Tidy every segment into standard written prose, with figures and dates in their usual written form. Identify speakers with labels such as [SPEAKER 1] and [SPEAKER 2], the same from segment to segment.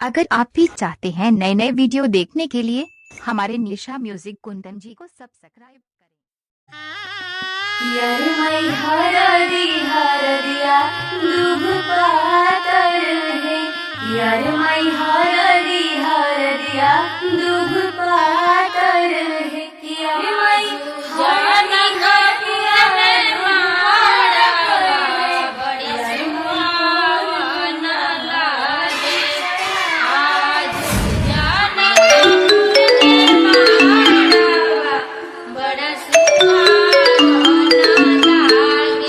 [SPEAKER 1] अगर आप भी चाहते हैं नए नए वीडियो देखने के लिए हमारे निशा म्यूजिक कुंदन जी को सब्सक्राइब करें।
[SPEAKER 2] यार मैं हरदिया दूध पातर है, यार मैं हरदिया दूध पातर है, यार मैं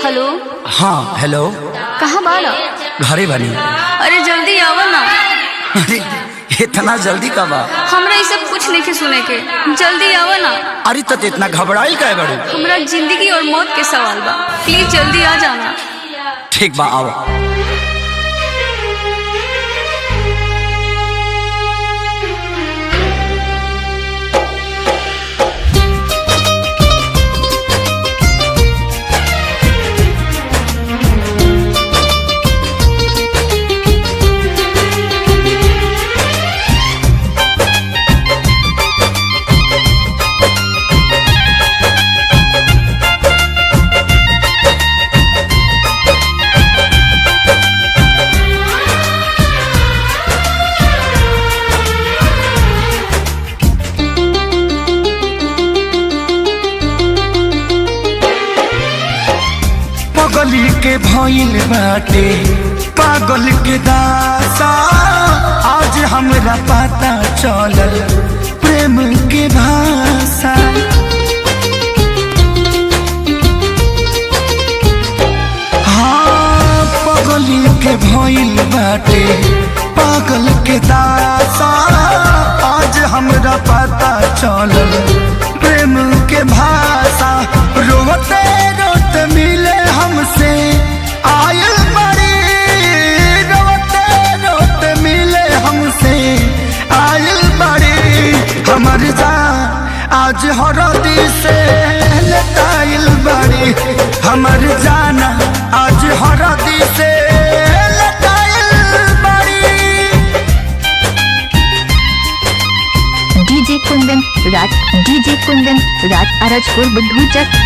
[SPEAKER 2] हेलो।
[SPEAKER 3] हाँ हेलो।
[SPEAKER 2] कहाँ बाड़ा?
[SPEAKER 3] घरे बनी।
[SPEAKER 2] अरे जल्दी आओ ना।
[SPEAKER 3] अरे इतना जल्दी कब आ?
[SPEAKER 2] हमरा ये सब कुछ नहीं सुने के, जल्दी आओ ना।
[SPEAKER 3] अरे तो इतना घबराइल काहे बड़े?
[SPEAKER 2] हमरा जिंदगी और मौत के सवाल बा, प्लीज जल्दी आ जाना।
[SPEAKER 3] ठीक बा आओ।
[SPEAKER 4] पगली के भइल बाटे पागल के दासा, आज हमरा पता चलल प्रेम के भाषा। हाँ पगली के भइल बाटे पागल के दासा, आज हमरा पता चलल प्रेम के भाषा। रोते रोते मिले हमसे आयल बड़ी, रोते रोते मिले हमसे आयल बड़ी। हमर जान आज हरदी से लताइल बड़ी, हमर जान आज हरदी से लताइल बड़ी।
[SPEAKER 1] डीजे कुंदन राज अरजपुर बुद्धूचक।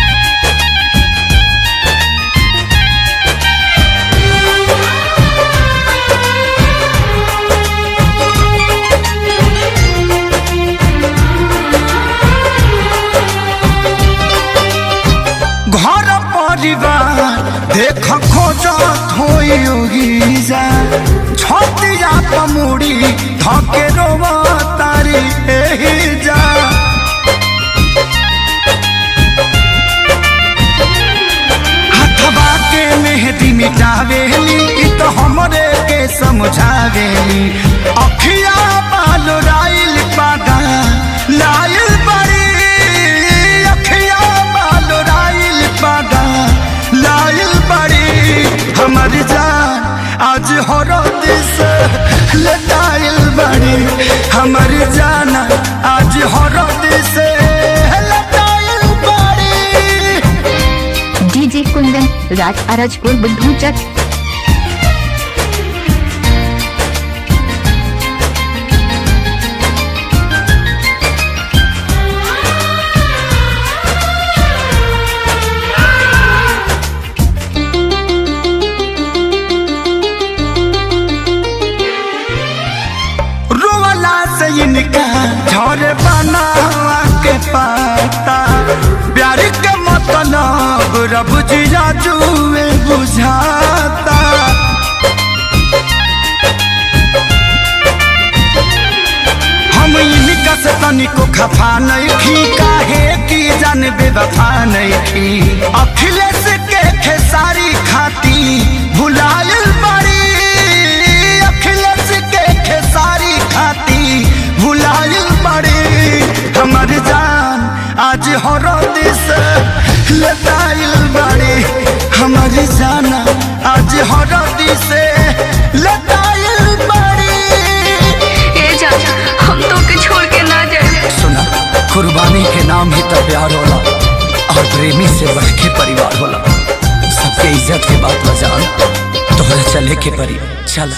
[SPEAKER 4] घर परिवार देख खोजत होई जा, छतिया पमुड़ी धके रोवा तारी एही जा। हथवा के मेहंदी मिटावेली इ तो हमरे के समझावेली, अखिया बाल राइल पागा लाइल बड़ी, अखिया बाल राइल पागा लाइल बड़ी। हमर जान आज हरद से लताइल बड़ी, हमर जान आज हरद से लताइल बड़ी।
[SPEAKER 1] डीजे कुंदन राज अरजपुर बुद्धूचक।
[SPEAKER 4] इनका झर बनावा के पाता, प्यार के मतलब रब जिया जुए बुझाता। हम इनका से तनिको खफा नहीं थी, काहे की जान बेवफा नहीं थी। अखिलेश के खेसारी खाती भुलायल बड़ी, अखिलेश के खेसारी खाती भुलायल बड़ी। हमर जान आज हरद से लताइल बड़ी, हमर जान आज हरद से लताइल बड़ी।
[SPEAKER 2] ए जान हम तो के छोड़ के ना जाए।
[SPEAKER 3] सुना, कुर्बानी के नाम ही तो प्यार होला, और प्रेमी से बढ़ के परिवार होला। सबके इज्जत के बात बजान तोहरा चले के परी। चल